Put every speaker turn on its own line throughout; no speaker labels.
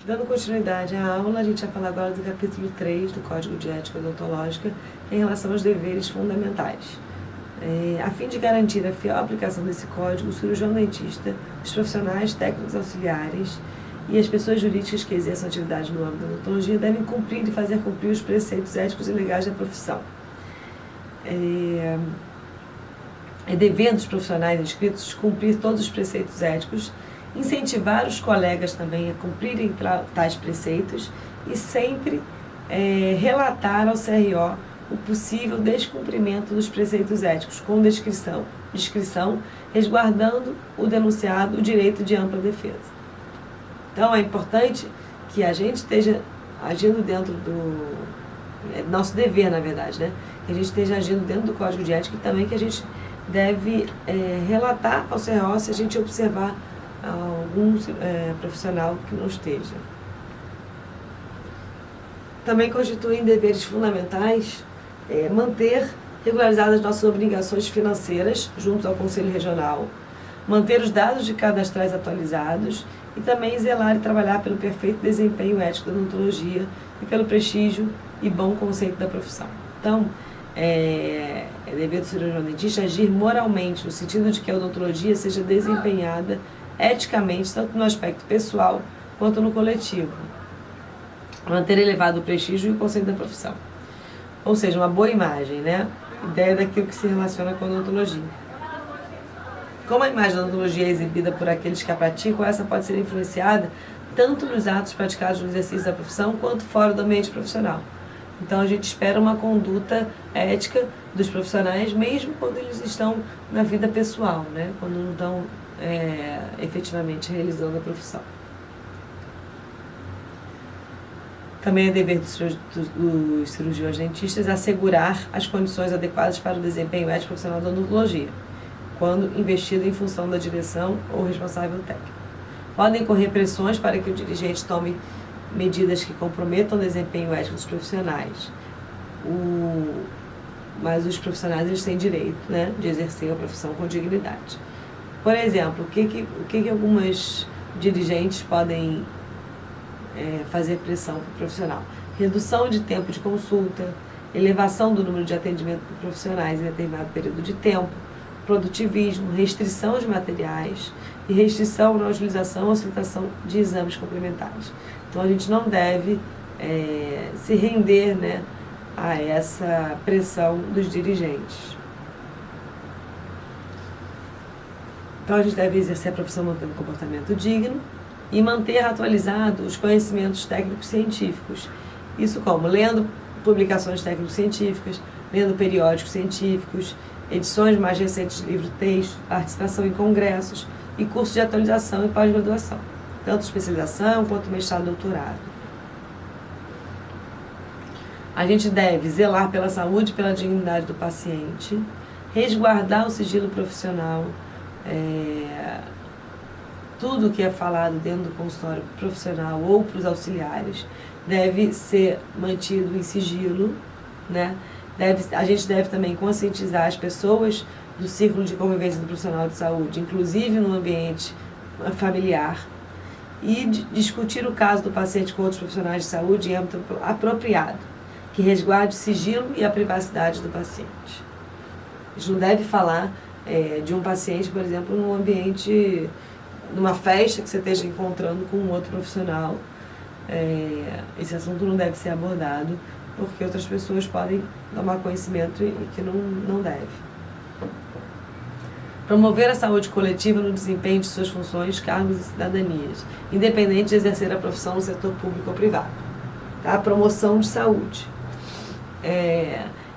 Dando continuidade à aula, a gente vai falar agora do capítulo 3 do Código de Ética Odontológica em relação aos deveres fundamentais. A fim de garantir a fiel aplicação desse código, o cirurgião dentista, os profissionais técnicos auxiliares e as pessoas jurídicas que exerçam atividade no âmbito da odontologia devem cumprir e fazer cumprir os preceitos éticos e legais da profissão. É dever dos profissionais inscritos cumprir todos os preceitos éticos, incentivar os colegas também a cumprirem tais preceitos e sempre relatar ao CRO o possível descumprimento dos preceitos éticos com discrição, resguardando o denunciado o direito de ampla defesa. Então é importante que a gente esteja agindo dentro do... É nosso dever, na verdade, né? Que a gente esteja agindo dentro do Código de Ética e também que a gente deve relatar ao CRO se a gente observar algum profissional que não esteja. Também constituem deveres fundamentais manter regularizadas nossas obrigações financeiras junto ao Conselho Regional, manter os dados de cadastrais atualizados e também zelar e trabalhar pelo perfeito desempenho ético da odontologia e pelo prestígio e bom conceito da profissão. Então, é dever do cirurgião dentista agir moralmente, no sentido de que a odontologia seja desempenhada eticamente, tanto no aspecto pessoal quanto no coletivo. Manter elevado o prestígio e o conceito da profissão. Ou seja, uma boa imagem, né? Ideia daquilo que se relaciona com a odontologia. Como a imagem da odontologia é exibida por aqueles que a praticam, essa pode ser influenciada tanto nos atos praticados no exercício da profissão, quanto fora do ambiente profissional. Então a gente espera uma conduta ética dos profissionais, mesmo quando eles estão na vida pessoal, né? Quando não estão efetivamente realizando a profissão. Também é dever dos cirurgiões dentistas assegurar as condições adequadas para o desempenho ético profissional da odontologia, quando investido em função da direção ou responsável técnico. Podem correr pressões para que o dirigente tome medidas que comprometam o desempenho ético dos profissionais. Mas os profissionais eles têm direito, né, de exercer a profissão com dignidade. Por exemplo, o que algumas dirigentes podem fazer pressão para o profissional? Redução de tempo de consulta, elevação do número de atendimento por profissionais em determinado período de tempo, produtivismo, restrição de materiais e restrição na utilização ou solicitação de exames complementares. Então a gente não deve se render, né, a essa pressão dos dirigentes. Então a gente deve exercer a profissão mantendo um comportamento digno e manter atualizados os conhecimentos técnicos científicos. Isso como? Lendo publicações técnicos científicas, lendo periódicos científicos, edições mais recentes de livro-texto, participação em congressos e cursos de atualização e pós-graduação, tanto especialização quanto mestrado e doutorado. A gente deve zelar pela saúde e pela dignidade do paciente, resguardar o sigilo profissional, tudo que é falado dentro do consultório profissional ou para os auxiliares deve ser mantido em sigilo, né? A gente deve também conscientizar as pessoas do círculo de convivência do profissional de saúde, inclusive no ambiente familiar, e discutir o caso do paciente com outros profissionais de saúde em âmbito apropriado, que resguarde o sigilo e a privacidade do paciente. A gente não deve falar de um paciente, por exemplo, num ambiente, numa festa que você esteja encontrando com um outro profissional. Esse assunto não deve ser abordado, porque outras pessoas podem tomar conhecimento e que não deve. Promover a saúde coletiva no desempenho de suas funções, cargos e cidadanias, independente de exercer a profissão no setor público ou privado. Tá? Promoção de saúde.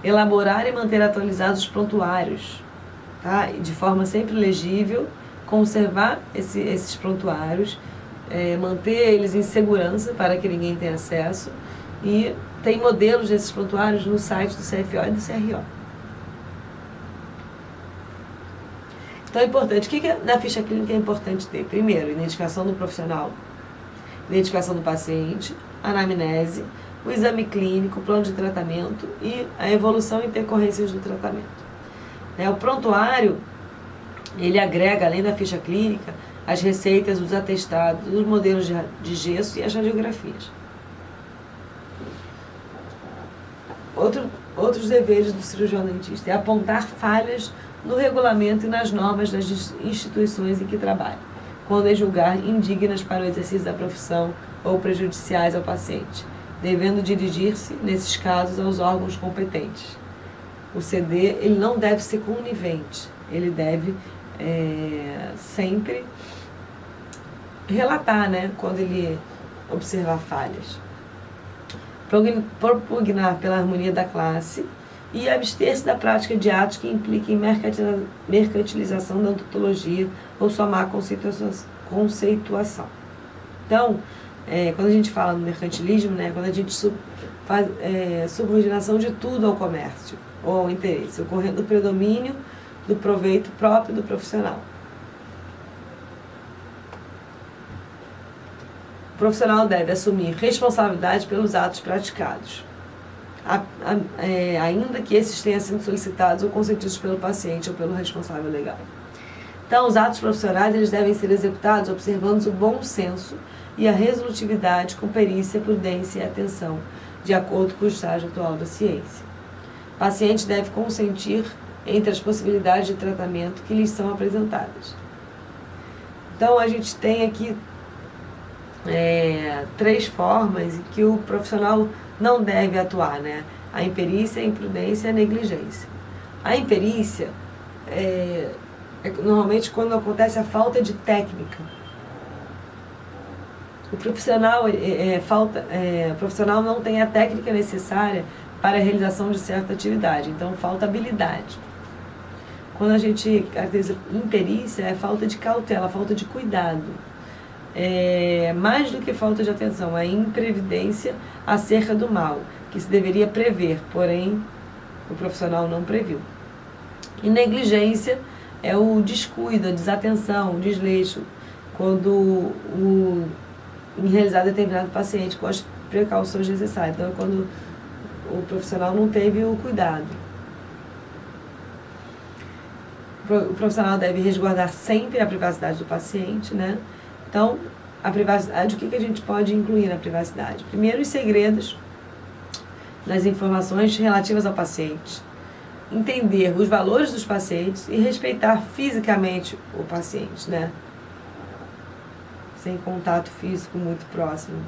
Elaborar e manter atualizados os prontuários, tá? De forma sempre legível, conservar esses prontuários, manter eles em segurança para que ninguém tenha acesso, e tem modelos desses prontuários no site do CFO e do CRO. Então é importante, o que na ficha clínica é importante ter? Primeiro, identificação do profissional, identificação do paciente, anamnese, o exame clínico, o plano de tratamento e a evolução e intercorrências do tratamento. O prontuário, ele agrega, além da ficha clínica, as receitas, os atestados, os modelos de gesso e as radiografias. Outros deveres do cirurgião dentista é apontar falhas no regulamento e nas normas das instituições em que trabalha, quando é julgar indignas para o exercício da profissão ou prejudiciais ao paciente, devendo dirigir-se, nesses casos, aos órgãos competentes. O CD ele não deve ser conivente, ele deve sempre relatar, né, quando ele observar falhas. Propugnar pela harmonia da classe e abster-se da prática de atos que impliquem mercantilização da odontologia ou sua má conceituação. Então, quando a gente fala no mercantilismo, né, quando a gente faz subordinação de tudo ao comércio ou ao interesse, ocorrendo o predomínio do proveito próprio do profissional. O profissional deve assumir responsabilidade pelos atos praticados, ainda que esses tenham sido solicitados ou consentidos pelo paciente ou pelo responsável legal. Então, os atos profissionais eles devem ser executados observando o bom senso e a resolutividade com perícia, prudência e atenção, de acordo com o estágio atual da ciência. O paciente deve consentir entre as possibilidades de tratamento que lhes são apresentadas. Então, a gente tem aqui 3 formas em que o profissional não deve atuar, né? A imperícia, a imprudência e a negligência. A imperícia é normalmente quando acontece a falta de técnica. O profissional, o profissional não tem a técnica necessária para a realização de certa atividade, então falta habilidade. Quando a gente caracteriza imperícia, é falta de cautela, falta de cuidado. Mais do que falta de atenção, a imprevidência acerca do mal, que se deveria prever, porém o profissional não previu. E negligência é o descuido, a desatenção, o desleixo, quando em realizar determinado paciente com as precauções necessárias. Então, é quando o profissional não teve o cuidado. O profissional deve resguardar sempre a privacidade do paciente, né? Então, a privacidade, o que a gente pode incluir na privacidade? Primeiro, os segredos das informações relativas ao paciente. Entender os valores dos pacientes e respeitar fisicamente o paciente, né? Sem contato físico muito próximo.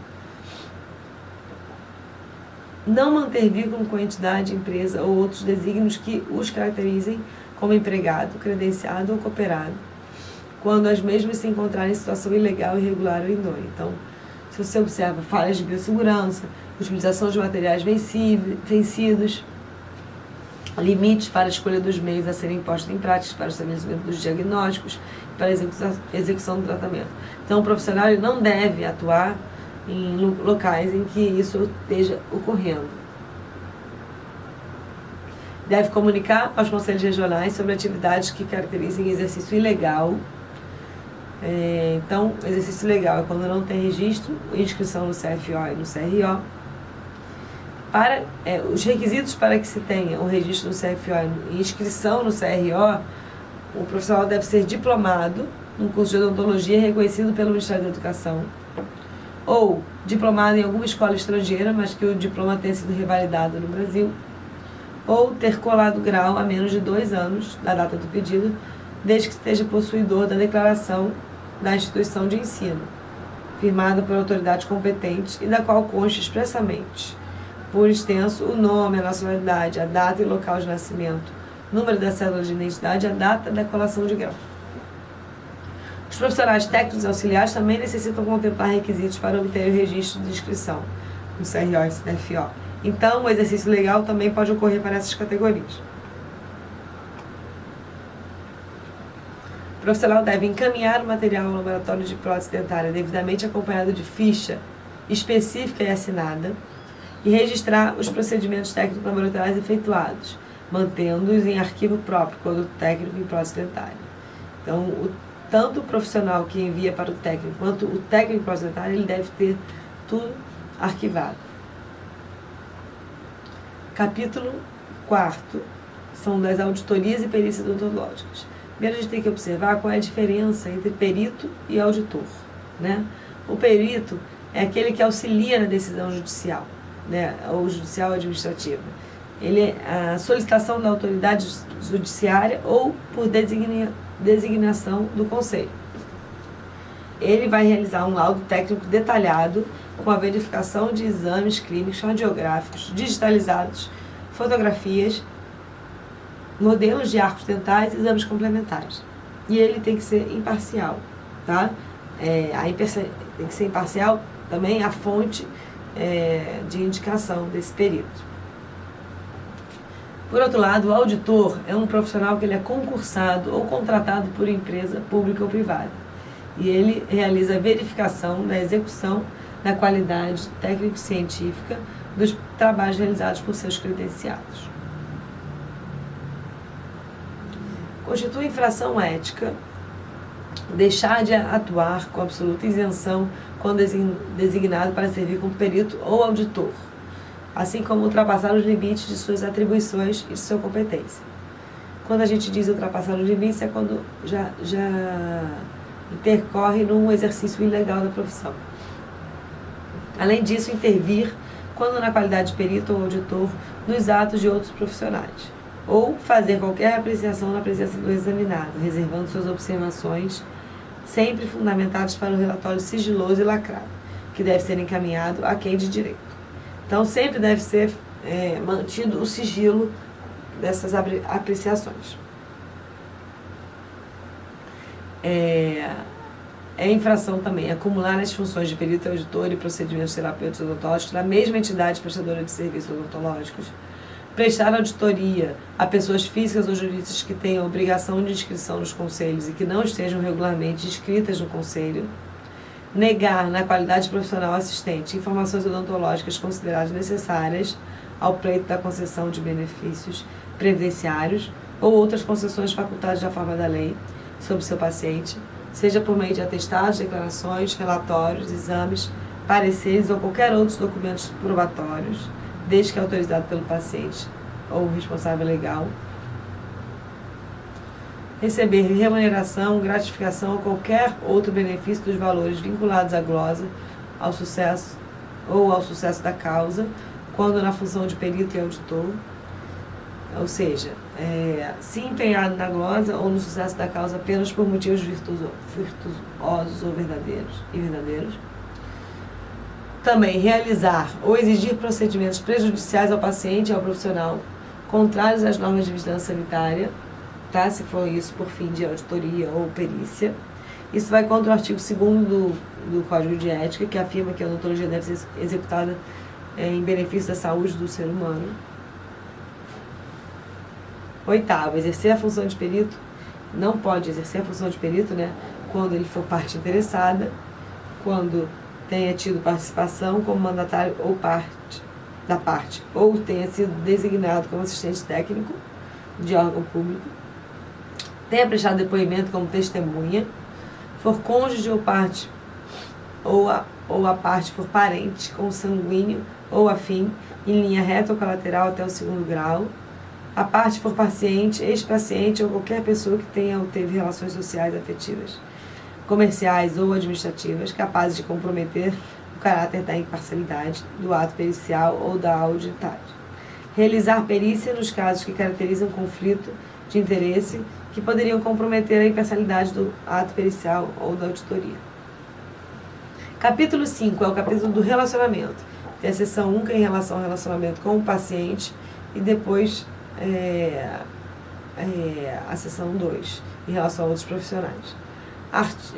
Não manter vínculo com entidade, empresa ou outros desígnios que os caracterizem como empregado, credenciado ou cooperado, quando as mesmas se encontrarem em situação ilegal, irregular ou indônia. Então, se você observa falhas de biossegurança, utilização de materiais vencidos, limites para a escolha dos meios a serem postos em prática para o estabelecimento dos diagnósticos e para a execução do tratamento. Então, o profissional não deve atuar em locais em que isso esteja ocorrendo. Deve comunicar aos conselhos regionais sobre atividades que caracterizem exercício ilegal. Então, exercício ilegal é quando não tem registro, inscrição no CFO e no CRO. Os requisitos para que se tenha um registro no CFO e inscrição no CRO, o profissional deve ser diplomado num curso de odontologia reconhecido pelo Ministério da Educação, ou diplomado em alguma escola estrangeira, mas que o diploma tenha sido revalidado no Brasil, ou ter colado grau a menos de 2 anos da data do pedido, desde que esteja possuidor da declaração da instituição de ensino, firmada por autoridades competentes e da qual conste expressamente, por extenso, o nome, a nacionalidade, a data e local de nascimento, número da cédula de identidade e a data da colação de grau. Os profissionais técnicos e auxiliares também necessitam contemplar requisitos para obter o registro de inscrição no CRO e CFO. Então, o exercício legal também pode ocorrer para essas categorias. O profissional deve encaminhar o material ao laboratório de prótese dentária devidamente acompanhado de ficha específica e assinada e registrar os procedimentos técnicos laboratoriais efetuados, mantendo-os em arquivo próprio, quando técnico em prótese dentária. Então, tanto o profissional que envia para o técnico quanto o técnico em prótese dentária, ele deve ter tudo arquivado. Capítulo 4 são das auditorias e perícias odontológicas. Primeiro a gente tem que observar qual é a diferença entre perito e auditor, né? O perito é aquele que auxilia na decisão judicial, né, ou judicial administrativa. Ele é a solicitação da autoridade judiciária ou por designação do conselho. Ele vai realizar um laudo técnico detalhado com a verificação de exames clínicos, radiográficos, digitalizados, fotografias, modelos de arcos dentais e exames complementares. E ele tem que ser imparcial, tá? Tem que ser imparcial também a fonte de indicação desse perito. Por outro lado, o auditor é um profissional que ele é concursado ou contratado por empresa pública ou privada. E ele realiza a verificação da execução da qualidade técnico-científica dos trabalhos realizados por seus credenciados. Constitui infração ética deixar de atuar com absoluta isenção quando designado para servir como perito ou auditor, assim como ultrapassar os limites de suas atribuições e de sua competência. Quando a gente diz ultrapassar os limites é quando já intercorre num exercício ilegal da profissão. Além disso, intervir, quando na qualidade de perito ou auditor, nos atos de outros profissionais, ou fazer qualquer apreciação na presença do examinado, reservando suas observações, sempre fundamentadas para o relatório sigiloso e lacrado, que deve ser encaminhado a quem de direito. Então, sempre deve ser mantido o sigilo dessas apreciações. É infração também acumular as funções de perito e auditor e procedimentos terapêuticos odontológicos na mesma entidade prestadora de serviços odontológicos, prestar auditoria a pessoas físicas ou jurídicas que tenham obrigação de inscrição nos conselhos e que não estejam regularmente inscritas no conselho, negar na qualidade profissional assistente informações odontológicas consideradas necessárias ao pleito da concessão de benefícios previdenciários ou outras concessões facultadas da forma da lei sobre seu paciente, seja por meio de atestados, declarações, relatórios, exames, pareceres ou qualquer outros documentos probatórios, desde que autorizado pelo paciente ou responsável legal. Receber remuneração, gratificação ou qualquer outro benefício dos valores vinculados à glosa, ao sucesso ou ao sucesso da causa, quando na função de perito e auditor, ou seja, se empenhado na glosa ou no sucesso da causa apenas por motivos virtuosos ou verdadeiros. Também realizar ou exigir procedimentos prejudiciais ao paciente e ao profissional, contrários às normas de vigilância sanitária, tá? Se for isso por fim de auditoria ou perícia. Isso vai contra o artigo 2º do Código de Ética, que afirma que a odontologia deve ser executada em benefício da saúde do ser humano. 8º, exercer a função de perito. Não pode exercer a função de perito, né, quando ele for parte interessada, quando tenha tido participação como mandatário ou parte, ou tenha sido designado como assistente técnico de órgão público, tenha prestado depoimento como testemunha, for cônjuge ou parte, ou a parte for parente, consanguíneo ou afim, em linha reta ou colateral até o 2º grau, a parte for paciente, ex-paciente ou qualquer pessoa que tenha ou teve relações sociais, afetivas, comerciais ou administrativas capazes de comprometer o caráter da imparcialidade, do ato pericial ou da auditagem. Realizar perícia nos casos que caracterizam conflito de interesse que poderiam comprometer a imparcialidade do ato pericial ou da auditoria. Capítulo 5 é o capítulo do relacionamento. Tem a seção 1, que é em relação ao relacionamento com o paciente, e depois a seção 2, em relação a outros profissionais.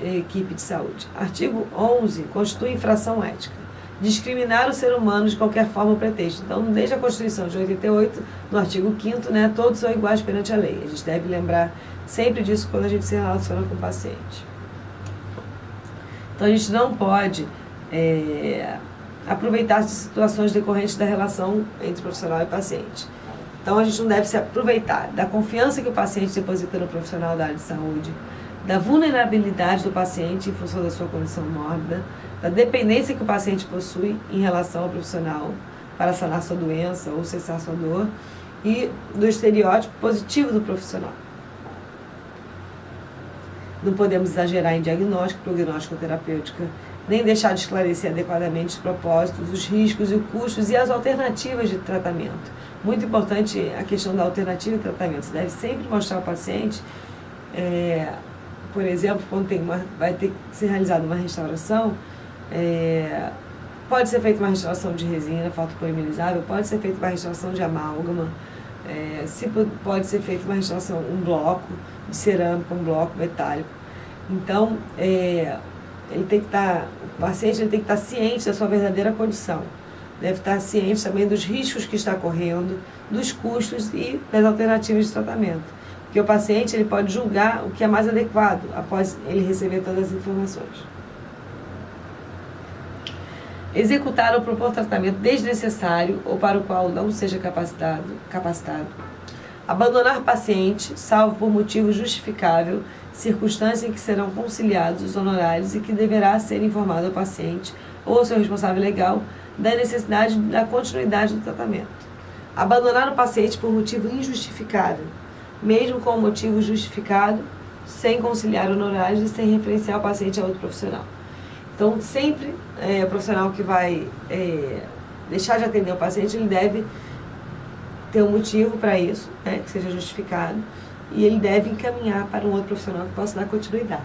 Equipe de saúde. Artigo 11 constitui infração ética. Discriminar o ser humano de qualquer forma ou pretexto. Então, desde a Constituição de 88, no artigo 5º, né, todos são iguais perante a lei. A gente deve lembrar sempre disso quando a gente se relaciona com o paciente. Então, a gente não pode aproveitar de situações decorrentes da relação entre profissional e paciente. Então, a gente não deve se aproveitar da confiança que o paciente deposita no profissional da área de saúde, da vulnerabilidade do paciente em função da sua condição mórbida, da dependência que o paciente possui em relação ao profissional para sanar sua doença ou cessar sua dor, e do estereótipo positivo do profissional. Não podemos exagerar em diagnóstico, prognóstico ou terapêutica, nem deixar de esclarecer adequadamente os propósitos, os riscos e os custos e as alternativas de tratamento. Muito importante a questão da alternativa de tratamento. Você deve sempre mostrar ao paciente, por exemplo, quando vai ter que ser realizada uma restauração, pode ser feita uma restauração de resina fotopolimerizável, pode ser feita uma restauração de amálgama, pode ser feita uma restauração, um bloco de cerâmica, um bloco metálico. Então, o paciente tem que estar ciente da sua verdadeira condição. Deve estar ciente também dos riscos que está correndo, dos custos e das alternativas de tratamento. Porque o paciente ele pode julgar o que é mais adequado após ele receber todas as informações. Executar ou propor tratamento desnecessário ou para o qual não seja capacitado. Abandonar paciente, salvo por motivo justificável, circunstância em que serão conciliados os honorários e que deverá ser informado ao paciente ou ao seu responsável legal da necessidade da continuidade do tratamento. Abandonar o paciente por motivo injustificável, mesmo com o motivo justificado, sem conciliar honorários e sem referenciar o paciente a outro profissional. Então, sempre o profissional que vai deixar de atender o paciente, ele deve ter um motivo para isso, que seja justificado, e ele deve encaminhar para um outro profissional que possa dar continuidade.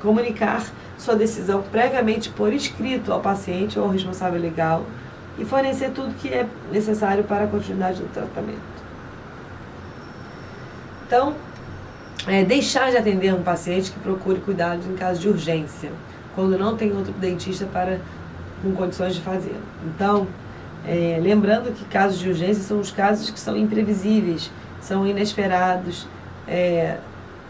Comunicar sua decisão previamente por escrito ao paciente ou ao responsável legal e fornecer tudo que é necessário para a continuidade do tratamento. Então, deixar de atender um paciente que procure cuidados em caso de urgência, quando não tem outro dentista com condições de fazê-lo. Então, lembrando que casos de urgência são os casos que são imprevisíveis, são inesperados,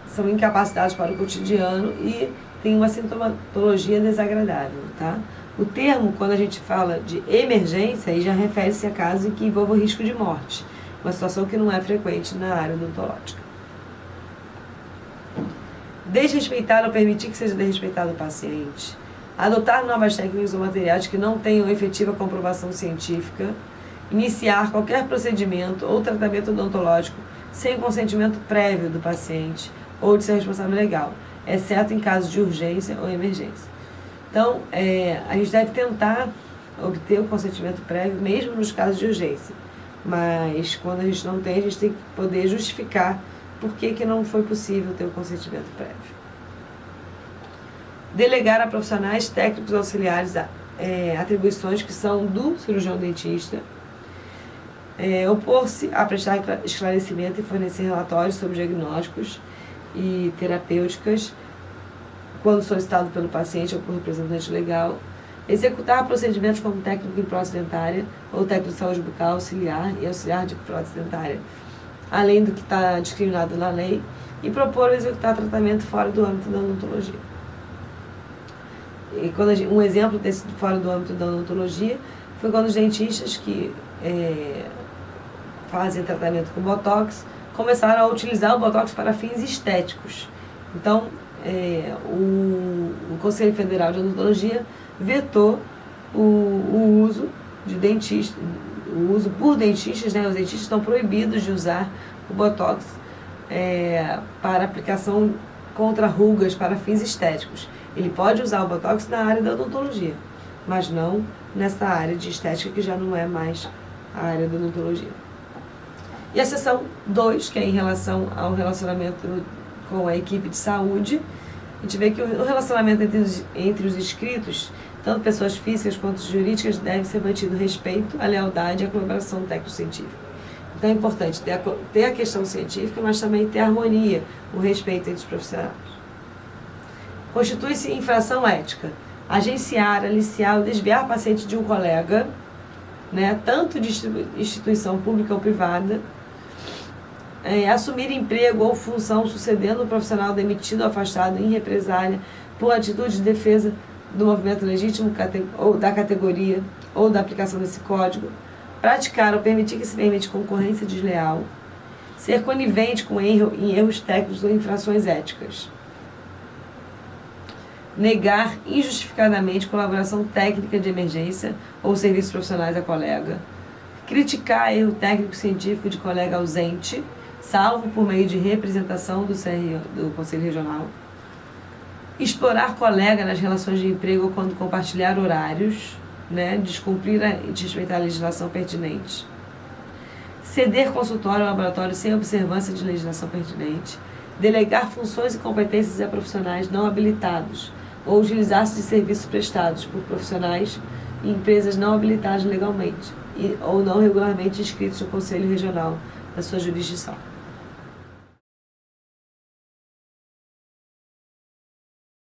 são incapacitados para o cotidiano e tem uma sintomatologia desagradável, tá? O termo, quando a gente fala de emergência, aí já refere-se a casos em que envolva o risco de morte, uma situação que não é frequente na área odontológica. Desrespeitar ou permitir que seja desrespeitado o paciente. Adotar novas técnicas ou materiais que não tenham efetiva comprovação científica. Iniciar qualquer procedimento ou tratamento odontológico sem consentimento prévio do paciente ou de seu responsável legal, exceto em casos de urgência ou emergência. Então, a gente deve tentar obter o consentimento prévio, mesmo nos casos de urgência. Mas, quando a gente não tem, a gente tem que poder justificar por que não foi possível ter o consentimento prévio. Delegar a profissionais técnicos auxiliares atribuições que são do cirurgião dentista. Opor-se a prestar esclarecimento e fornecer relatórios sobre diagnósticos e terapêuticas quando solicitado pelo paciente ou por representante legal. Executar procedimentos como técnico em prótese dentária ou técnico de saúde bucal auxiliar e auxiliar de prótese dentária, além do que está discriminado na lei, e propor ou executar tratamento fora do âmbito da odontologia. E um exemplo desse fora do âmbito da odontologia foi quando os dentistas que fazem tratamento com Botox começaram a utilizar o Botox para fins estéticos. Então, o Conselho Federal de Odontologia vetou o uso de dentista, o uso por dentistas, né? Os dentistas estão proibidos de usar o Botox para aplicação contra rugas para fins estéticos. Ele pode usar o Botox na área da odontologia, mas não nessa área de estética que já não é mais a área da odontologia. E a seção 2, que é em relação ao relacionamento com a equipe de saúde, a gente vê que o relacionamento entre os inscritos, tanto pessoas físicas quanto jurídicas, deve ser mantido o respeito, a lealdade e a colaboração técnico-científica. Então é importante ter a questão científica, mas também ter a harmonia, o respeito entre os profissionais. Constitui-se infração ética agenciar, aliciar ou desviar paciente de um colega, né, tanto de instituição pública ou privada, assumir emprego ou função sucedendo o profissional demitido ou afastado em represália por atitude de defesa do movimento legítimo ou da categoria ou da aplicação desse código, praticar ou permitir que se permite concorrência desleal, ser conivente com em erros técnicos ou infrações éticas, negar injustificadamente colaboração técnica de emergência ou serviços profissionais a colega, criticar erro técnico-científico de colega ausente, salvo por meio de representação do Conselho Regional. Explorar colega nas relações de emprego quando compartilhar horários, né? Descumprir e desrespeitar a legislação pertinente. Ceder consultório ou laboratório sem observância de legislação pertinente. Delegar funções e competências a profissionais não habilitados ou utilizar-se de serviços prestados por profissionais e empresas não habilitadas legalmente ou não regularmente inscritos no Conselho Regional da sua jurisdição.